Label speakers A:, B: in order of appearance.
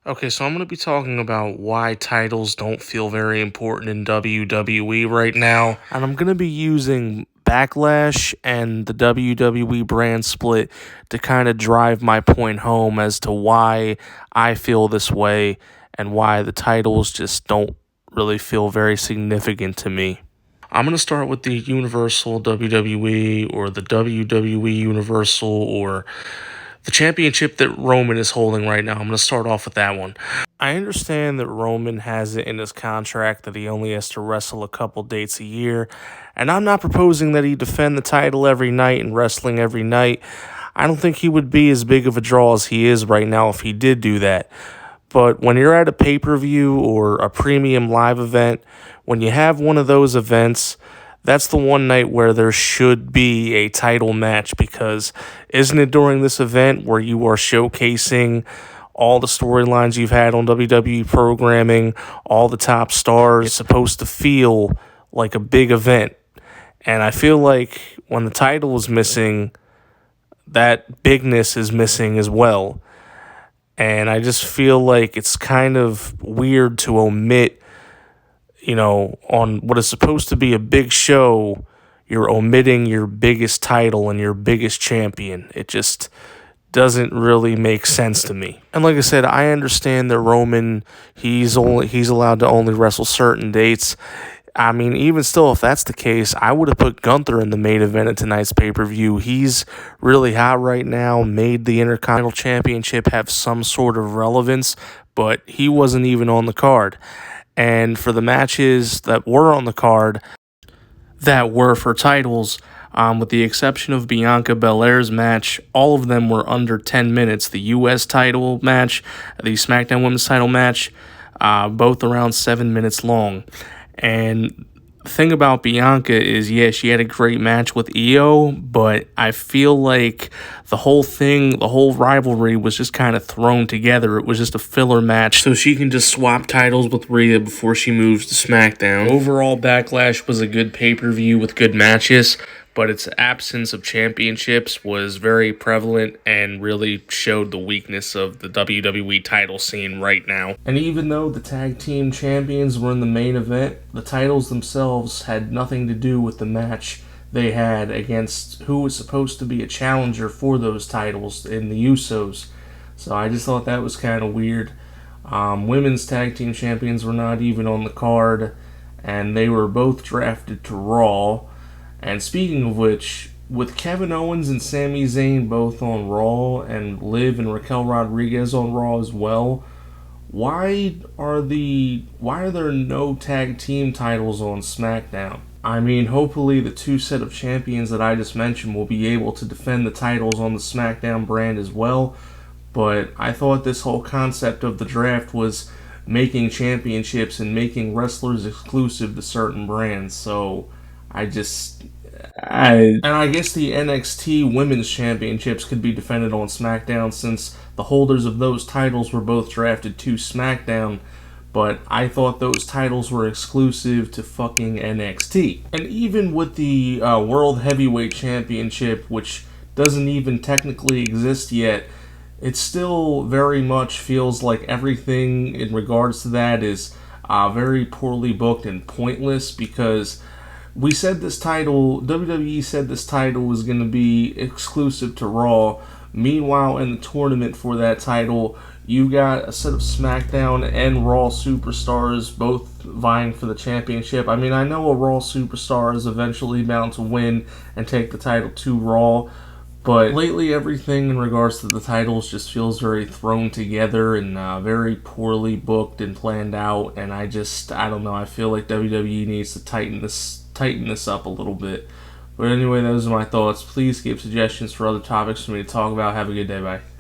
A: Okay, so I'm going to be talking about why titles don't feel very important in WWE right now. And I'm going to be using Backlash and the WWE brand split to kind of drive my point home as to why I feel this way and why the titles just don't really feel very significant to me. I'm going to start with the Universal WWE or the WWE Universal or the championship that Roman is holding right now. I'm going to start off with that one. I understand that Roman has it in his contract that he only has to wrestle a couple dates a year, and I'm not proposing that he defend the title every night and wrestling every night. I don't think he would be as big of a draw as he is right now if he did do that. But when you're at a pay-per-view or a premium live event, when you have one of those events, that's the one night where there should be a title match, because isn't it during this event where you are showcasing all the storylines you've had on WWE programming, all the top stars? It's supposed to feel like a big event. And I feel like when the title is missing, that bigness is missing as well. And I just feel like it's kind of weird to omit, on what is supposed to be a big show, you're omitting your biggest title and your biggest champion. It just doesn't really make sense to me. And like I said, I understand that Roman, he's allowed to only wrestle certain dates. I mean, even still, if that's the case, I would have put Gunther in the main event of tonight's pay-per-view. He's really hot right now, made the Intercontinental Championship have some sort of relevance, but he wasn't even on the card. And for the matches that were on the card that were for titles, with the exception of Bianca Belair's match, all of them were under 10 minutes. The U.S. title match, the SmackDown Women's title match, both around 7 minutes long. And the thing about Bianca is, yeah, she had a great match with Io, but I feel like the whole rivalry was just kind of thrown together. It was just a filler match, so she can just swap titles with Rhea before she moves to SmackDown. Overall, Backlash was a good pay-per-view with good matches, but its absence of championships was very prevalent and really showed the weakness of the WWE title scene right now. And even though the tag team champions were in the main event, the titles themselves had nothing to do with the match they had against who was supposed to be a challenger for those titles in the Usos. So I just thought that was kind of weird. Women's tag team champions were not even on the card, and they were both drafted to Raw. And speaking of which, with Kevin Owens and Sami Zayn both on Raw and Liv and Raquel Rodriguez on Raw as well, why are there no tag team titles on SmackDown? I mean, hopefully the two set of champions that I just mentioned will be able to defend the titles on the SmackDown brand as well, but I thought this whole concept of the draft was making championships and making wrestlers exclusive to certain brands, so I guess the NXT Women's Championships could be defended on SmackDown since the holders of those titles were both drafted to SmackDown, but I thought those titles were exclusive to fucking NXT. And even with the World Heavyweight Championship, which doesn't even technically exist yet, it still very much feels like everything in regards to that is very poorly booked and pointless, because WWE said this title was going to be exclusive to Raw. Meanwhile, in the tournament for that title, you got a set of SmackDown and Raw superstars both vying for the championship. I mean, I know a Raw superstar is eventually bound to win and take the title to Raw, but lately everything in regards to the titles just feels very thrown together and very poorly booked and planned out, and I don't know, I feel like WWE needs to tighten this up a little bit. But anyway, those are my thoughts. Please give suggestions for other topics for me to talk about. Have a good day. Bye.